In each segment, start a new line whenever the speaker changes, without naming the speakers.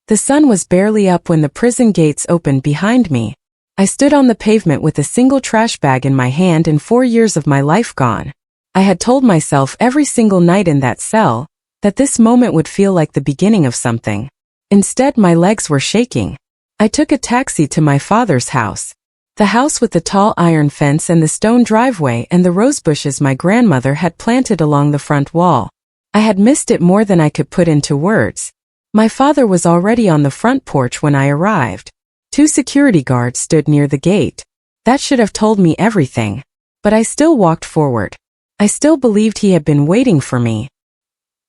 The sun was barely up when the prison gates opened behind me. I stood on the pavement with a single trash bag in my hand and 4 years of my life gone. I had told myself every single night in that cell that this moment would feel like the beginning of something. Instead, my legs were shaking. I took a taxi to my father's house. The house with the tall iron fence and the stone driveway and the rose bushes my grandmother had planted along the front wall. I had missed it more than I could put into words. My father was already on the front porch when I arrived. 2 security guards stood near the gate. That should have told me everything. But I still walked forward. I still believed he had been waiting for me.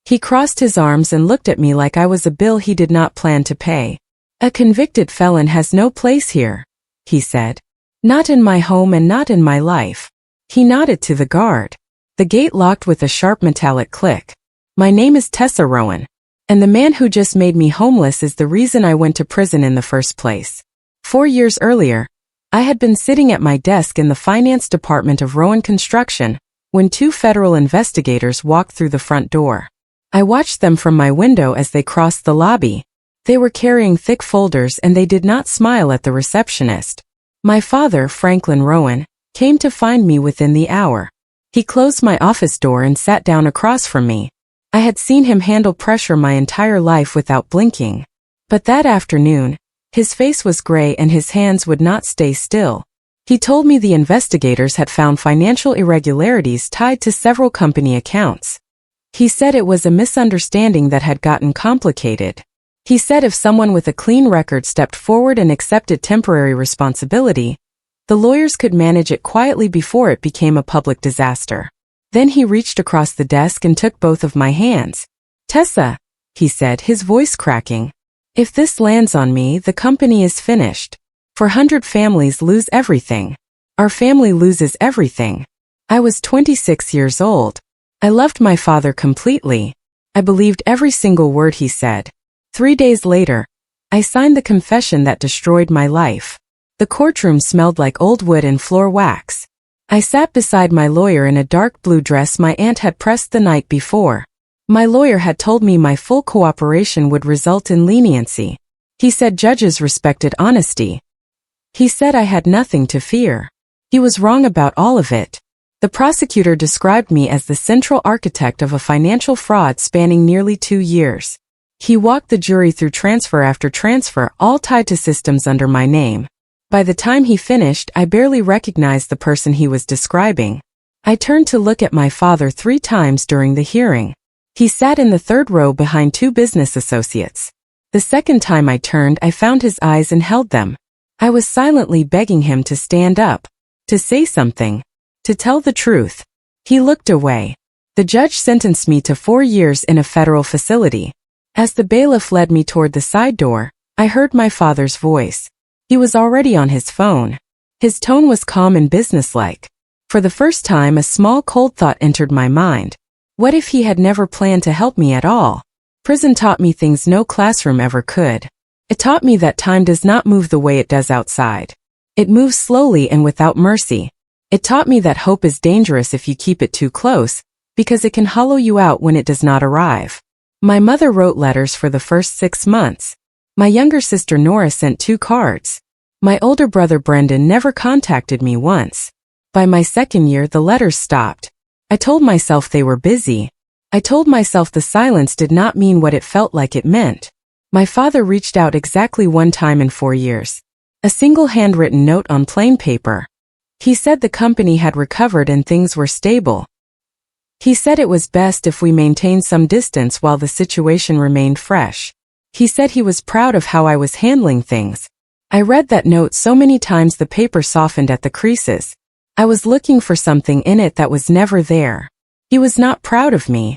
He crossed his arms and looked at me like I was a bill he did not plan to pay. "A convicted felon has no place here," he said. "Not in my home and not in my life." He nodded to the guard. The gate locked with a sharp metallic click. "My name is Tessa Rowan. And the man who just made me homeless is the reason I went to prison in the first place." 4 years earlier, I had been sitting at my desk in the finance department of Rowan Construction when 2 federal investigators walked through the front door. I watched them from my window as they crossed the lobby. They were carrying thick folders and they did not smile at the receptionist. My father, Franklin Rowan, came to find me within the hour. He closed my office door and sat down across from me. I had seen him handle pressure my entire life without blinking. But that afternoon, his face was gray and his hands would not stay still. He told me the investigators had found financial irregularities tied to several company accounts. He said it was a misunderstanding that had gotten complicated. He said if someone with a clean record stepped forward and accepted temporary responsibility, the lawyers could manage it quietly before it became a public disaster. Then he reached across the desk and took both of my hands. "Tessa," he said, his voice cracking. "If this lands on me, the company is finished. 400 families lose everything. Our family loses everything." I was 26 years old. I loved my father completely. I believed every single word he said. 3 days later, I signed the confession that destroyed my life. The courtroom smelled like old wood and floor wax. I sat beside my lawyer in a dark blue dress my aunt had pressed the night before. My lawyer had told me my full cooperation would result in leniency. He said judges respected honesty. He said I had nothing to fear. He was wrong about all of it. The prosecutor described me as the central architect of a financial fraud spanning nearly 2 years. He walked the jury through transfer after transfer, all tied to systems under my name. By the time he finished, I barely recognized the person he was describing. I turned to look at my father 3 times during the hearing. He sat in the 3rd row behind 2 business associates. The second time I turned, I found his eyes and held them. I was silently begging him to stand up, to say something, to tell the truth. He looked away. The judge sentenced me to 4 years in a federal facility. As the bailiff led me toward the side door, I heard my father's voice. He was already on his phone. His tone was calm and businesslike. For the first time, a small cold thought entered my mind. What if he had never planned to help me at all? Prison taught me things no classroom ever could. It taught me that time does not move the way it does outside. It moves slowly and without mercy. It taught me that hope is dangerous if you keep it too close, because it can hollow you out when it does not arrive. My mother wrote letters for the first 6 months. My younger sister Nora sent 2 cards. My older brother Brendan never contacted me once. By my 2nd year, the letters stopped. I told myself they were busy. I told myself the silence did not mean what it felt like it meant. My father reached out exactly 1 time in 4 years. A single handwritten note on plain paper. He said the company had recovered and things were stable. He said it was best if we maintained some distance while the situation remained fresh. He said he was proud of how I was handling things. I read that note so many times the paper softened at the creases. I was looking for something in it that was never there. He was not proud of me.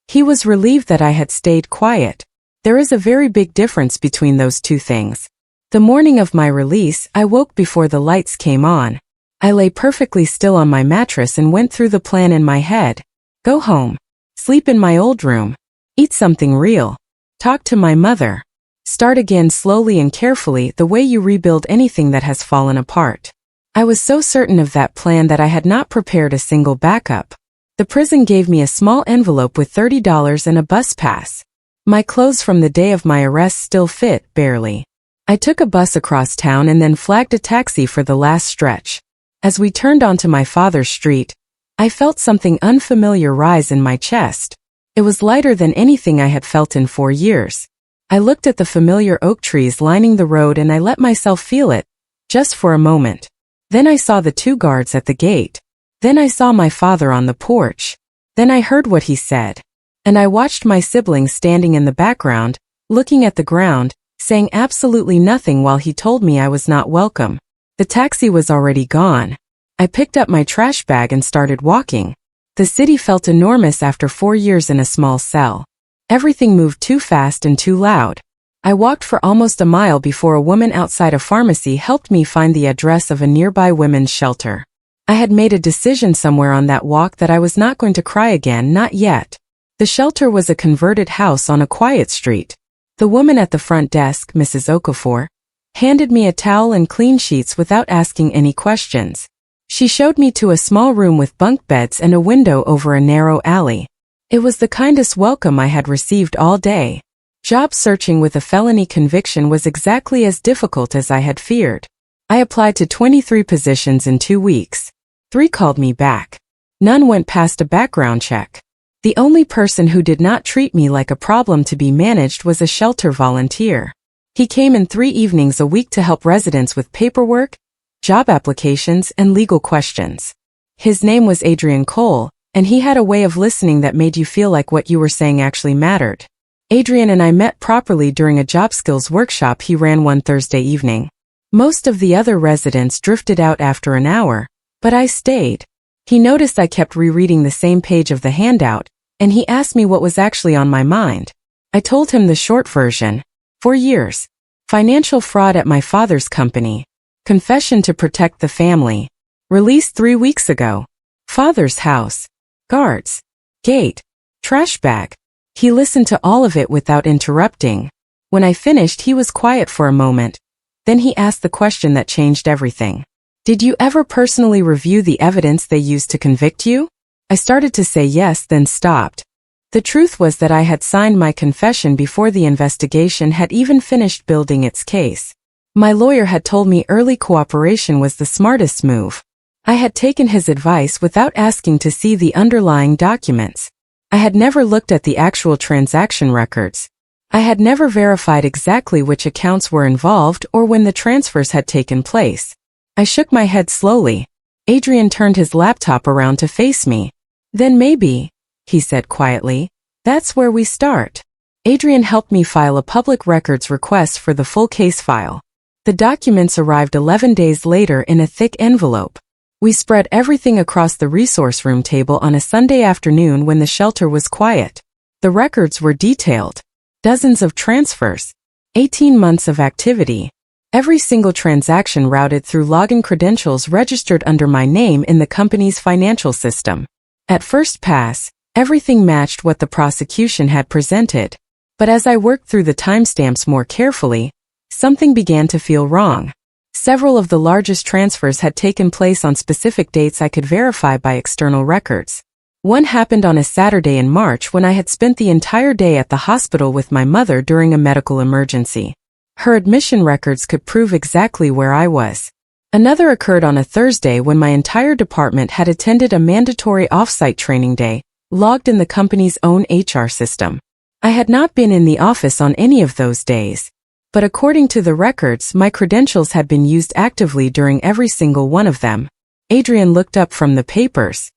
He was relieved that I had stayed quiet. There is a very big difference between those 2 things. The morning of my release, I woke before the lights came on. I lay perfectly still on my mattress and went through the plan in my head. Go home. Sleep in my old room. Eat something real. Talk to my mother. Start again slowly and carefully, the way you rebuild anything that has fallen apart. I was so certain of that plan that I had not prepared a single backup. The prison gave me a small envelope with $30 and a bus pass. My clothes from the day of my arrest still fit, barely. I took a bus across town and then flagged a taxi for the last stretch. As we turned onto my father's street, I felt something unfamiliar rise in my chest. It was lighter than anything I had felt in 4 years. I looked at the familiar oak trees lining the road and I let myself feel it, just for a moment. Then I saw the 2 guards at the gate. Then I saw my father on the porch. Then I heard what he said. And I watched my siblings standing in the background, looking at the ground, saying absolutely nothing while he told me I was not welcome. The taxi was already gone. I picked up my trash bag and started walking. The city felt enormous after 4 years in a small cell. Everything moved too fast and too loud. I walked for almost a mile before a woman outside a pharmacy helped me find the address of a nearby women's shelter. I had made a decision somewhere on that walk that I was not going to cry again, not yet. The shelter was a converted house on a quiet street. The woman at the front desk, Mrs. Okafor, handed me a towel and clean sheets without asking any questions. She showed me to a small room with bunk beds and a window over a narrow alley. It was the kindest welcome I had received all day. Job searching with a felony conviction was exactly as difficult as I had feared. I applied to 23 positions in 2 weeks. 3 called me back. None went past a background check. The only person who did not treat me like a problem to be managed was a shelter volunteer. He came in 3 evenings a week to help residents with paperwork, job applications, and legal questions. His name was Adrian Cole, and he had a way of listening that made you feel like what you were saying actually mattered. Adrian and I met properly during a job skills workshop he ran one Thursday evening. Most of the other residents drifted out after an hour, but I stayed. He noticed I kept rereading the same page of the handout, and he asked me what was actually on my mind. I told him the short version. 4 years. Financial fraud at my father's company. Confession to protect the family. Released 3 weeks ago. Father's house. Guards. Gate. Trash bag. He listened to all of it without interrupting. When I finished, he was quiet for a moment. Then he asked the question that changed everything. Did you ever personally review the evidence they used to convict you? I started to say yes, then stopped. The truth was that I had signed my confession before the investigation had even finished building its case. My lawyer had told me early cooperation was the smartest move. I had taken his advice without asking to see the underlying documents. I had never looked at the actual transaction records. I had never verified exactly which accounts were involved or when the transfers had taken place. I shook my head slowly. Adrian turned his laptop around to face me. Then maybe, he said quietly, that's where we start. Adrian helped me file a public records request for the full case file. The documents arrived 11 days later in a thick envelope. We spread everything across the resource room table on a Sunday afternoon when the shelter was quiet. The records were detailed. Dozens of transfers. 18 months of activity. Every single transaction routed through login credentials registered under my name in the company's financial system. At first pass, everything matched what the prosecution had presented. But as I worked through the timestamps more carefully, something began to feel wrong. Several of the largest transfers had taken place on specific dates I could verify by external records. One happened on a Saturday in March when I had spent the entire day at the hospital with my mother during a medical emergency. Her admission records could prove exactly where I was. Another occurred on a Thursday when my entire department had attended a mandatory off-site training day, logged in the company's own HR system. I had not been in the office on any of those days. But according to the records, my credentials had been used actively during every single one of them. Adrian looked up from the papers.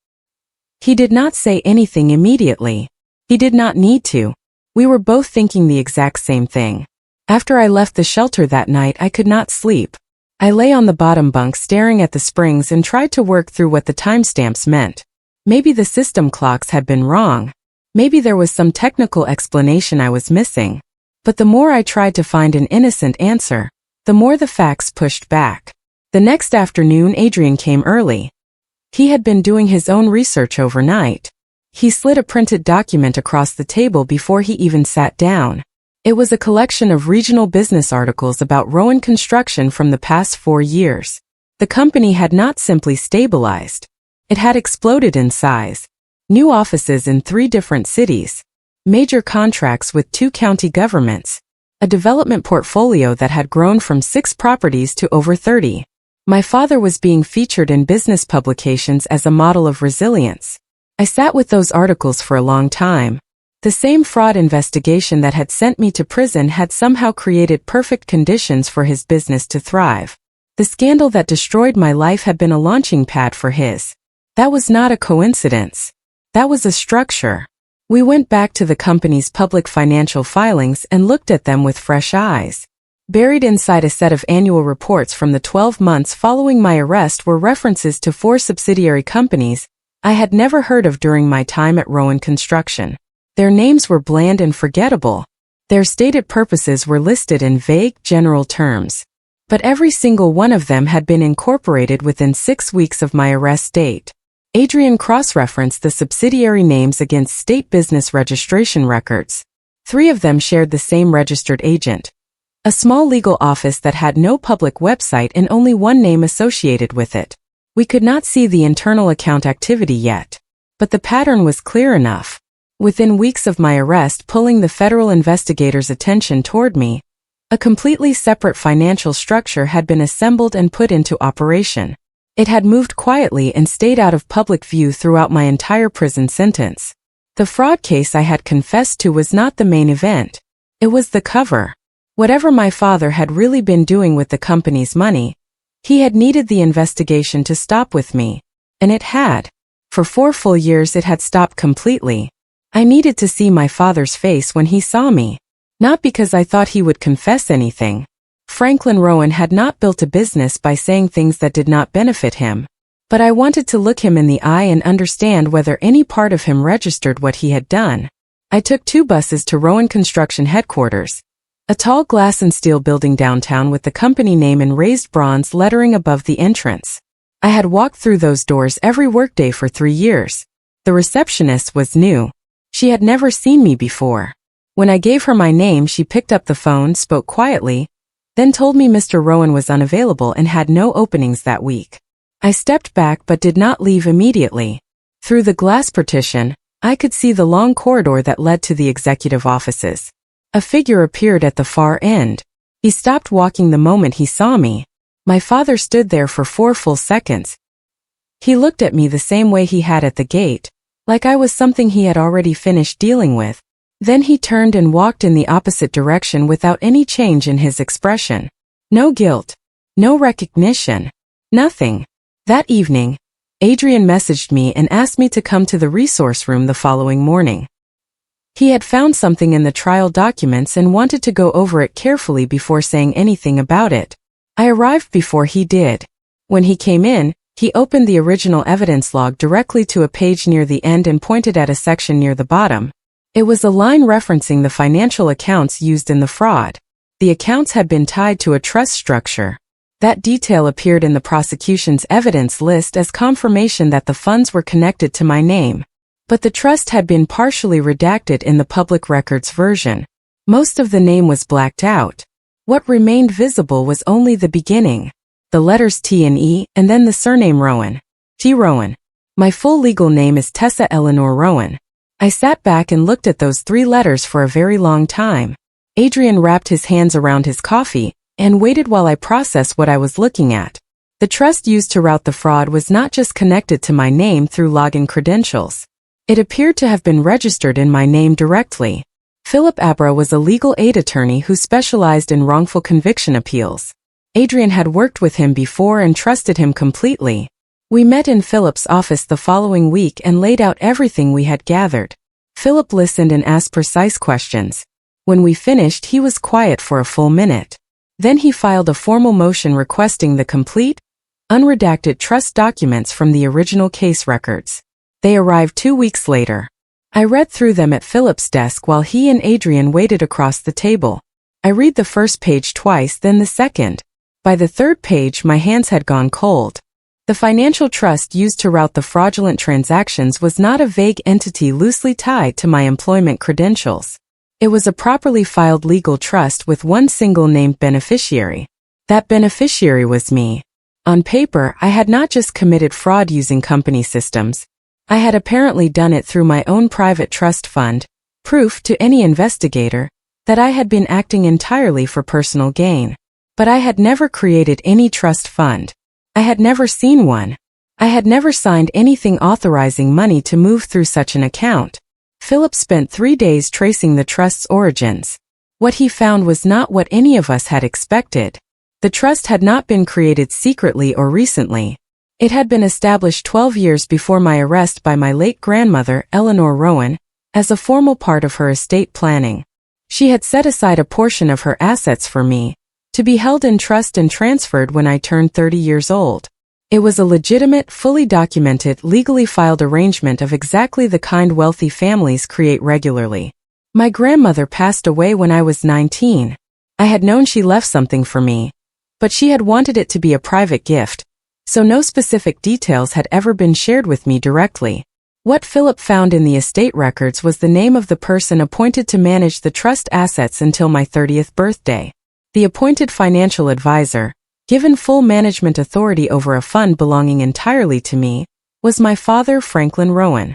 He did not say anything immediately. He did not need to. We were both thinking the exact same thing. After I left the shelter that night, I could not sleep. I lay on the bottom bunk staring at the springs and tried to work through what the timestamps meant. Maybe the system clocks had been wrong. Maybe there was some technical explanation I was missing. But the more I tried to find an innocent answer, the more the facts pushed back. The next afternoon, Adrian came early. He had been doing his own research overnight. He slid a printed document across the table before he even sat down. It was a collection of regional business articles about Rowan construction from the past 4 years. The company had not simply stabilized. It had exploded in size. New offices in 3 different cities. major contracts with 2 county governments, a development portfolio that had grown from 6 properties to over 30. My father was being featured in business publications as a model of resilience. I sat with those articles for a long time. The same fraud investigation that had sent me to prison had somehow created perfect conditions for his business to thrive. The scandal that destroyed my life had been a launching pad for his. That was not a coincidence. That was a structure. We went back to the company's public financial filings and looked at them with fresh eyes. Buried inside a set of annual reports from the 12 months following my arrest were references to 4 subsidiary companies I had never heard of during my time at Rowan Construction. Their names were bland and forgettable. Their stated purposes were listed in vague, general terms. But every single one of them had been incorporated within 6 weeks of my arrest date. Adrian cross-referenced the subsidiary names against state business registration records. 3 of them shared the same registered agent. A small legal office that had no public website and only one name associated with it. We could not see the internal account activity yet. But the pattern was clear enough. Within weeks of my arrest, pulling the federal investigators' attention toward me, a completely separate financial structure had been assembled and put into operation. It had moved quietly and stayed out of public view throughout my entire prison sentence. The fraud case I had confessed to was not the main event. It was the cover. Whatever my father had really been doing with the company's money, he had needed the investigation to stop with me. And it had. For 4 full years it had stopped completely. I needed to see my father's face when he saw me. Not because I thought he would confess anything. Franklin Rowan had not built a business by saying things that did not benefit him. But I wanted to look him in the eye and understand whether any part of him registered what he had done. I took 2 buses to Rowan Construction headquarters. A tall glass and steel building downtown with the company name in raised bronze lettering above the entrance. I had walked through those doors every workday for 3 years. The receptionist was new. She had never seen me before. When I gave her my name, she picked up the phone, spoke quietly, then told me Mr. Rowan was unavailable and had no openings that week. I stepped back but did not leave immediately. Through the glass partition, I could see the long corridor that led to the executive offices. A figure appeared at the far end. He stopped walking the moment he saw me. My father stood there for 4 full seconds. He looked at me the same way he had at the gate, like I was something he had already finished dealing with. Then he turned and walked in the opposite direction without any change in his expression. No guilt. No recognition. Nothing. That evening, Adrian messaged me and asked me to come to the resource room the following morning. He had found something in the trial documents and wanted to go over it carefully before saying anything about it. I arrived before he did. When he came in, he opened the original evidence log directly to a page near the end and pointed at a section near the bottom. It was a line referencing the financial accounts used in the fraud. The accounts had been tied to a trust structure. That detail appeared in the prosecution's evidence list as confirmation that the funds were connected to my name. But the trust had been partially redacted in the public records version. Most of the name was blacked out. What remained visible was only the beginning. The letters T and E, and then the surname Rowan. T. Rowan. My full legal name is Tessa Eleanor Rowan. I sat back and looked at those 3 letters for a very long time. Adrian wrapped his hands around his coffee and waited while I processed what I was looking at. The trust used to route the fraud was not just connected to my name through login credentials. It appeared to have been registered in my name directly. Philip Abra was a legal aid attorney who specialized in wrongful conviction appeals. Adrian had worked with him before and trusted him completely. We met in Philip's office the following week and laid out everything we had gathered. Philip listened and asked precise questions. When we finished, he was quiet for a full minute. Then he filed a formal motion requesting the complete, unredacted trust documents from the original case records. They arrived 2 weeks later. I read through them at Philip's desk while he and Adrian waited across the table. I read the first page twice, then the second. By the 3rd page, my hands had gone cold. The financial trust used to route the fraudulent transactions was not a vague entity loosely tied to my employment credentials. It was a properly filed legal trust with one single named beneficiary. That beneficiary was me. On paper, I had not just committed fraud using company systems. I had apparently done it through my own private trust fund, proof to any investigator that I had been acting entirely for personal gain. But I had never created any trust fund. I had never seen one. I had never signed anything authorizing money to move through such an account. Philip spent 3 days tracing the trust's origins. What he found was not what any of us had expected. The trust had not been created secretly or recently. It had been established 12 years before my arrest by my late grandmother, Eleanor Rowan, as a formal part of her estate planning. She had set aside a portion of her assets for me, to be held in trust and transferred when I turned 30 years old. It was a legitimate, fully documented, legally filed arrangement of exactly the kind wealthy families create regularly. My grandmother passed away when I was 19. I had known she left something for me, but she had wanted it to be a private gift, so no specific details had ever been shared with me directly. What Philip found in the estate records was the name of the person appointed to manage the trust assets until my 30th birthday. The appointed financial advisor, given full management authority over a fund belonging entirely to me, was my father, Franklin Rowan.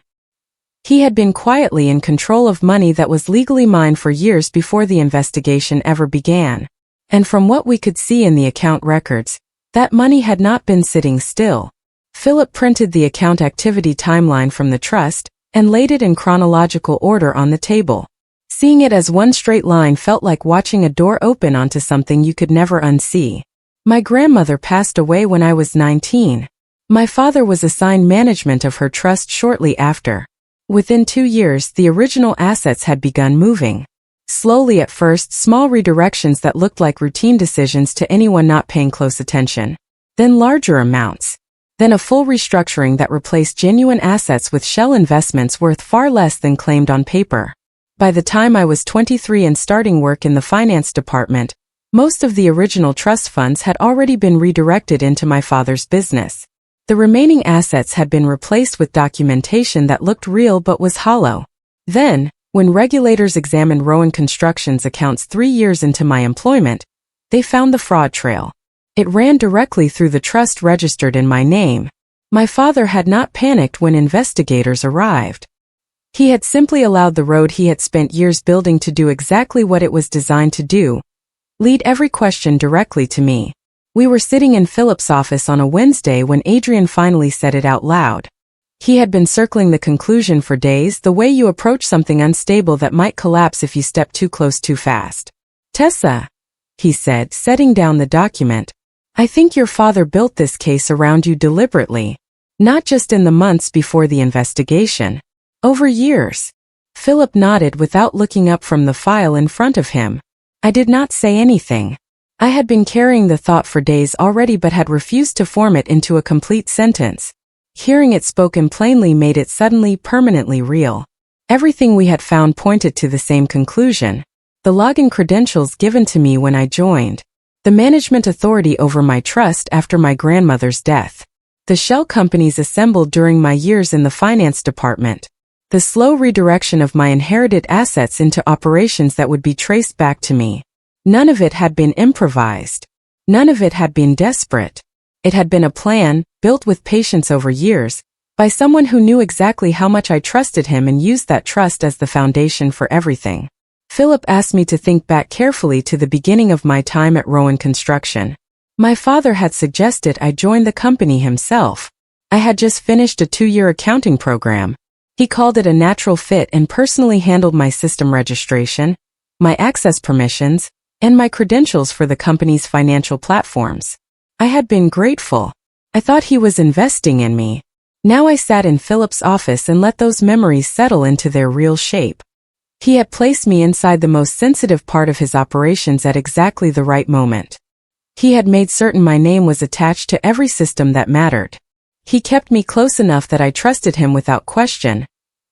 He had been quietly in control of money that was legally mine for years before the investigation ever began. And from what we could see in the account records, that money had not been sitting still. Philip printed the account activity timeline from the trust and laid it in chronological order on the table. Seeing it as one straight line felt like watching a door open onto something you could never unsee. My grandmother passed away when I was 19. My father was assigned management of her trust shortly after. Within 2 years, the original assets had begun moving. Slowly at first, small redirections that looked like routine decisions to anyone not paying close attention. Then larger amounts. Then a full restructuring that replaced genuine assets with shell investments worth far less than claimed on paper. By the time I was 23 and starting work in the finance department, most of the original trust funds had already been redirected into my father's business. The remaining assets had been replaced with documentation that looked real but was hollow. Then, when regulators examined Rowan Construction's accounts 3 years into my employment, they found the fraud trail. It ran directly through the trust registered in my name. My father had not panicked when investigators arrived. He had simply allowed the road he had spent years building to do exactly what it was designed to do. Lead every question directly to me. We were sitting in Philip's office on a Wednesday when Adrian finally said it out loud. He had been circling the conclusion for days, the way you approach something unstable that might collapse if you step too close too fast. Tessa, he said, setting down the document, I think your father built this case around you deliberately. Not just in the months before the investigation. Over years. Philip nodded without looking up from the file in front of him. I did not say anything. I had been carrying the thought for days already but had refused to form it into a complete sentence. Hearing it spoken plainly made it suddenly permanently real. Everything we had found pointed to the same conclusion. The login credentials given to me when I joined. The management authority over my trust after my grandmother's death. The shell companies assembled during my years in the finance department. The slow redirection of my inherited assets into operations that would be traced back to me. None of it had been improvised. None of it had been desperate. It had been a plan, built with patience over years, by someone who knew exactly how much I trusted him and used that trust as the foundation for everything. Philip asked me to think back carefully to the beginning of my time at Rowan Construction. My father had suggested I join the company himself. I had just finished a 2-year accounting program. He called it a natural fit and personally handled my system registration, my access permissions, and my credentials for the company's financial platforms. I had been grateful. I thought he was investing in me. Now I sat in Philip's office and let those memories settle into their real shape. He had placed me inside the most sensitive part of his operations at exactly the right moment. He had made certain my name was attached to every system that mattered. He kept me close enough that I trusted him without question,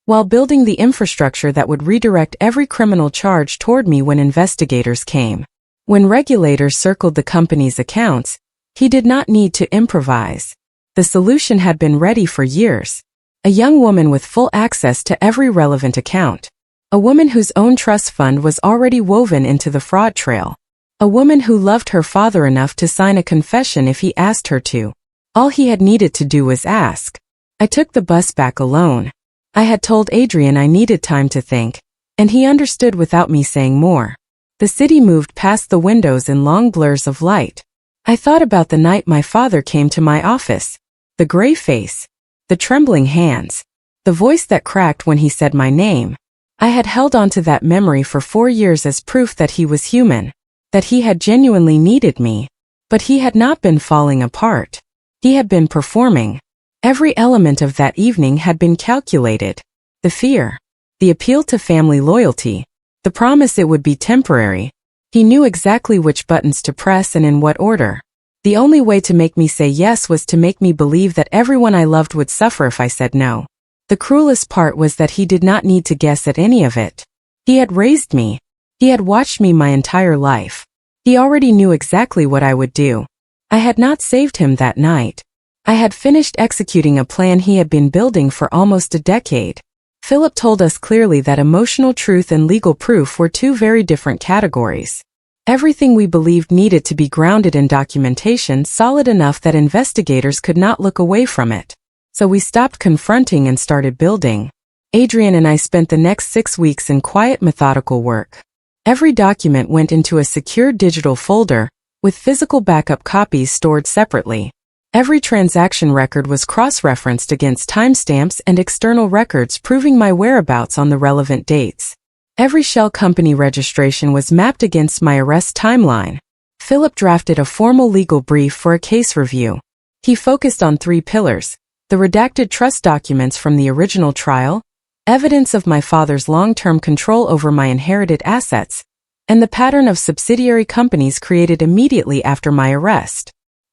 while building the infrastructure that would redirect every criminal charge toward me when investigators came. When regulators circled the company's accounts, he did not need to improvise. The solution had been ready for years. A young woman with full access to every relevant account. A woman whose own trust fund was already woven into the fraud trail. A woman who loved her father enough to sign a confession if he asked her to. All he had needed to do was ask. I took the bus back alone. I had told Adrian I needed time to think, And he understood without me saying more. The city moved past the windows in long blurs of light. I thought about the night my father came to my office. The gray face. The trembling hands. The voice that cracked when he said my name. I had held on to that memory for 4 years as proof that he was human. That he had genuinely needed me. But he had not been falling apart. He had been performing. Every element of that evening had been calculated. The fear. The appeal to family loyalty. The promise it would be temporary. He knew exactly which buttons to press and in what order. The only way to make me say yes was to make me believe that everyone I loved would suffer if I said no. The cruelest part was that he did not need to guess at any of it. He had raised me. He had watched me my entire life. He already knew exactly what I would do. I had not saved him that night. I had finished executing a plan he had been building for almost a decade. Philip told us clearly that emotional truth and legal proof were two very different categories. Everything we believed needed to be grounded in documentation solid enough that investigators could not look away from it. So we stopped confronting and started building. Adrian and I spent the next 6 weeks in quiet, methodical work. Every document went into a secure digital folder, with physical backup copies stored separately. Every transaction record was cross-referenced against timestamps and external records proving my whereabouts on the relevant dates. Every shell company registration was mapped against my arrest timeline. Philip drafted a formal legal brief for a case review. He focused on 3 pillars: the redacted trust documents from the original trial, evidence of my father's long-term control over my inherited assets, and the pattern of subsidiary companies created immediately after my arrest.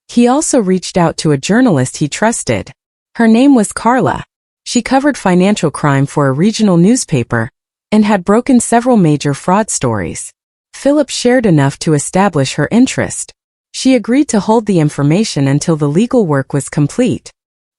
He also reached out to a journalist he trusted. Her name was Carla. She covered financial crime for a regional newspaper and had broken several major fraud stories. Philip shared enough to establish her interest. She agreed to hold the information until the legal work was complete.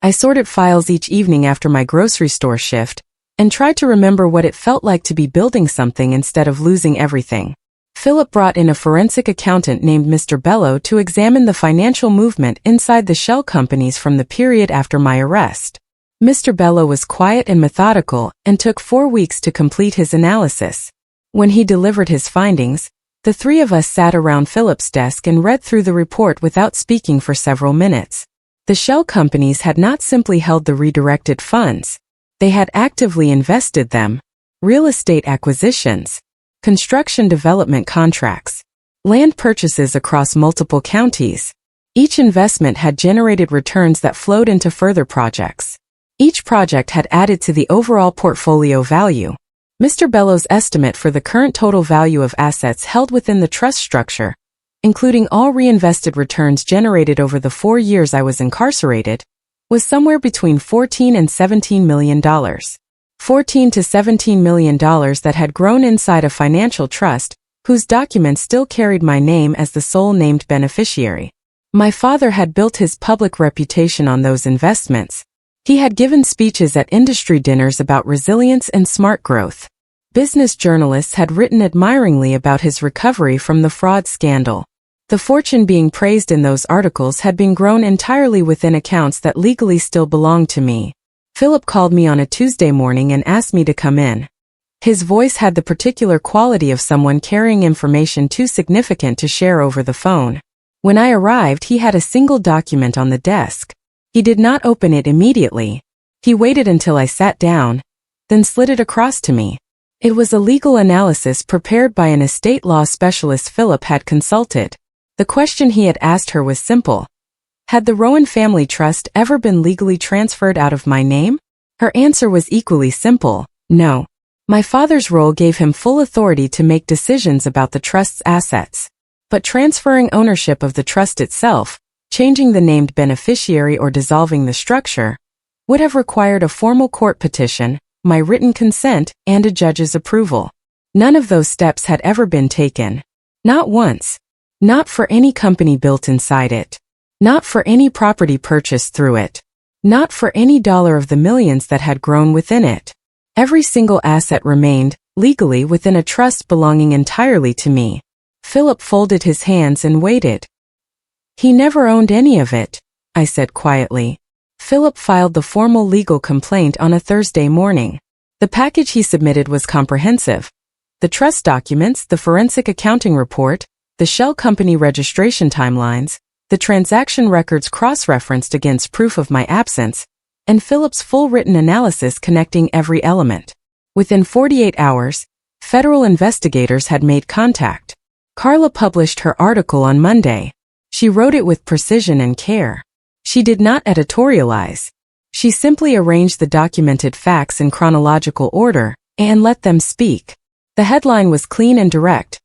I sorted files each evening after my grocery store shift and tried to remember what it felt like to be building something instead of losing everything. Philip brought in a forensic accountant named Mr. Bello to examine the financial movement inside the shell companies from the period after my arrest. Mr. Bello was quiet and methodical and took 4 weeks to complete his analysis. When he delivered his findings, the 3 of us sat around Philip's desk and read through the report without speaking for several minutes. The shell companies had not simply held the redirected funds. They had actively invested them. Real estate acquisitions, construction development contracts, land purchases across multiple counties. Each investment had generated returns that flowed into further projects. Each project had added to the overall portfolio value. Mr. Bello's estimate for the current total value of assets held within the trust structure, including all reinvested returns generated over the 4 years I was incarcerated, was somewhere between $14 and $17 million. $14 to $17 million that had grown inside a financial trust, whose documents still carried my name as the sole named beneficiary. My father had built his public reputation on those investments. He had given speeches at industry dinners about resilience and smart growth. Business journalists had written admiringly about his recovery from the fraud scandal. The fortune being praised in those articles had been grown entirely within accounts that legally still belonged to me. Philip called me on a Tuesday morning and asked me to come in. His voice had the particular quality of someone carrying information too significant to share over the phone. When I arrived, he had a single document on the desk. He did not open it immediately. He waited until I sat down, then slid it across to me. It was a legal analysis prepared by an estate law specialist Philip had consulted. The question he had asked her was simple. Had the Rowan family trust ever been legally transferred out of my name? Her answer was equally simple, no. My father's role gave him full authority to make decisions about the trust's assets. But transferring ownership of the trust itself, changing the named beneficiary or dissolving the structure, would have required a formal court petition, my written consent, and a judge's approval. None of those steps had ever been taken. Not once. Not for any company built inside it. Not for any property purchased through it. Not for any dollar of the millions that had grown within it. Every single asset remained, legally, within a trust belonging entirely to me. Philip folded his hands and waited. He never owned any of it, I said quietly. Philip filed the formal legal complaint on a Thursday morning. The package he submitted was comprehensive. The trust documents, the forensic accounting report, the shell company registration timelines, the transaction records cross-referenced against proof of my absence, and Philip's full written analysis connecting every element. Within 48 hours, federal investigators had made contact. Carla published her article on Monday. She wrote it with precision and care. She did not editorialize. She simply arranged the documented facts in chronological order and let them speak. The headline was clean and direct.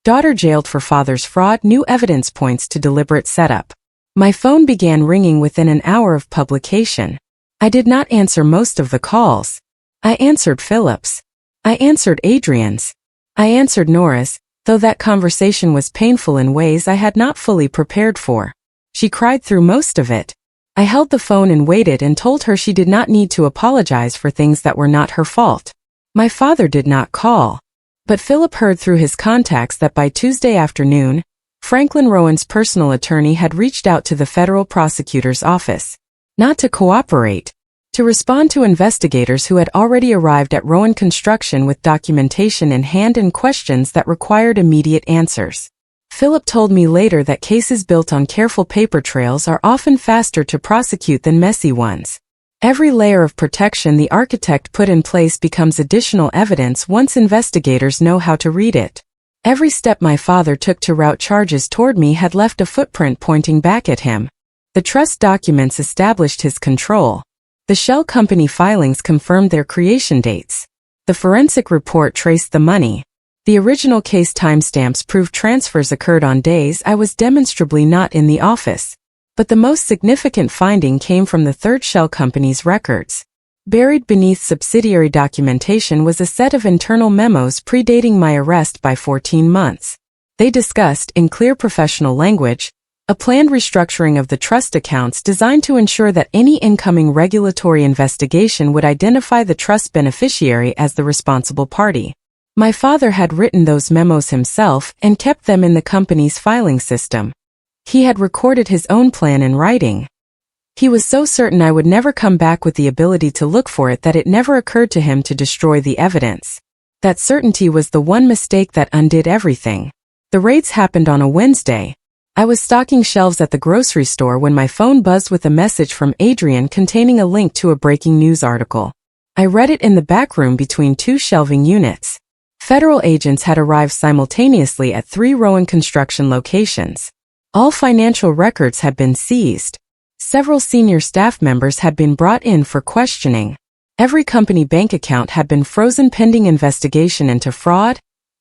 Daughter jailed for father's fraud, new evidence points to deliberate setup. My phone began ringing within an hour of publication. I did not answer most of the calls. I answered Philip's. I answered Adrian's. I answered Nora's, though that conversation was painful in ways I had not fully prepared for. She cried through most of it. I held the phone and waited and told her she did not need to apologize for things that were not her fault. My father did not call. But Philip heard through his contacts that by Tuesday afternoon, Franklin Rowan's personal attorney had reached out to the federal prosecutor's office. Not to cooperate, to respond to investigators who had already arrived at Rowan Construction with documentation in hand and questions that required immediate answers. Philip told me later that cases built on careful paper trails are often faster to prosecute than messy ones. Every layer of protection the architect put in place becomes additional evidence once investigators know how to read it. Every step my father took to route charges toward me had left a footprint pointing back at him. The trust documents established his control. The shell company filings confirmed their creation dates. The forensic report traced the money. The original case timestamps proved transfers occurred on days I was demonstrably not in the office. But the most significant finding came from the third shell company's records. Buried beneath subsidiary documentation was a set of internal memos predating my arrest by 14 months. They discussed, in clear professional language, a planned restructuring of the trust accounts designed to ensure that any incoming regulatory investigation would identify the trust beneficiary as the responsible party. My father had written those memos himself and kept them in the company's filing system. He had recorded his own plan in writing. He was so certain I would never come back with the ability to look for it that it never occurred to him to destroy the evidence. That certainty was the one mistake that undid everything. The raids happened on a Wednesday. I was stocking shelves at the grocery store when my phone buzzed with a message from Adrian containing a link to a breaking news article. I read it in the back room between two shelving units. Federal agents had arrived simultaneously at 3 Rowan Construction locations. All financial records had been seized. Several senior staff members had been brought in for questioning. Every company bank account had been frozen pending investigation into fraud,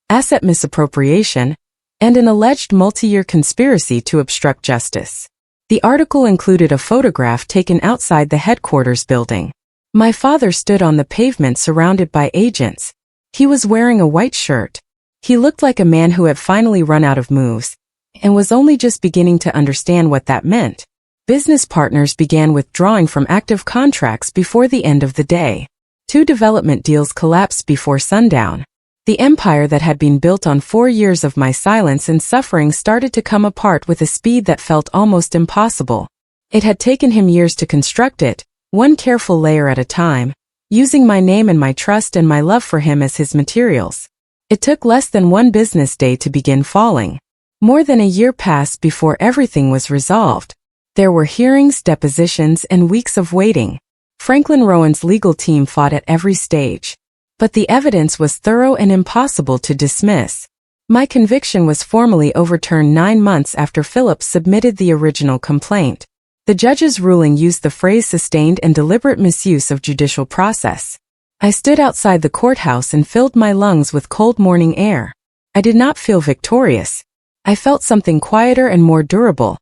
asset misappropriation, and an alleged multi-year conspiracy to obstruct justice. The article included a photograph taken outside the headquarters building. My father stood on the pavement surrounded by agents. He was wearing a white shirt. He looked like a man who had finally run out of moves, and was only just beginning to understand what that meant. Business partners began withdrawing from active contracts before the end of the day. 2 development deals collapsed before sundown. The empire that had been built on 4 years of my silence and suffering started to come apart with a speed that felt almost impossible. It had taken him years to construct it, one careful layer at a time, using my name and my trust and my love for him as his materials. It took less than 1 business day to begin falling. More than a year passed before everything was resolved. There were hearings, depositions, and weeks of waiting. Franklin Rowan's legal team fought at every stage. But the evidence was thorough and impossible to dismiss. My conviction was formally overturned 9 months after Philip submitted the original complaint. The judge's ruling used the phrase sustained and deliberate misuse of judicial process. I stood outside the courthouse and filled my lungs with cold morning air. I did not feel victorious. I felt something quieter and more durable.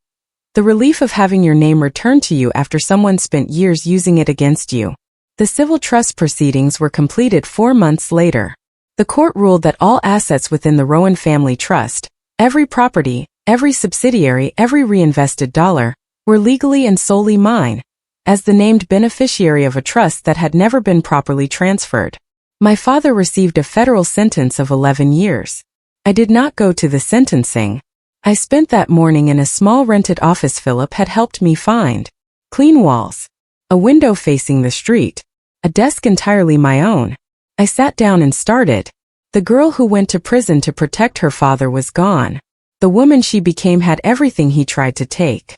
The relief of having your name returned to you after someone spent years using it against you. The civil trust proceedings were completed 4 months later. The court ruled that all assets within the Rowan family trust, every property, every subsidiary, every reinvested dollar, were legally and solely mine, as the named beneficiary of a trust that had never been properly transferred. My father received a federal sentence of 11 years. I did not go to the sentencing. I spent that morning in a small rented office Philip had helped me find. Clean walls. A window facing the street. A desk entirely my own. I sat down and started. The girl who went to prison to protect her father was gone. The woman she became had everything he tried to take.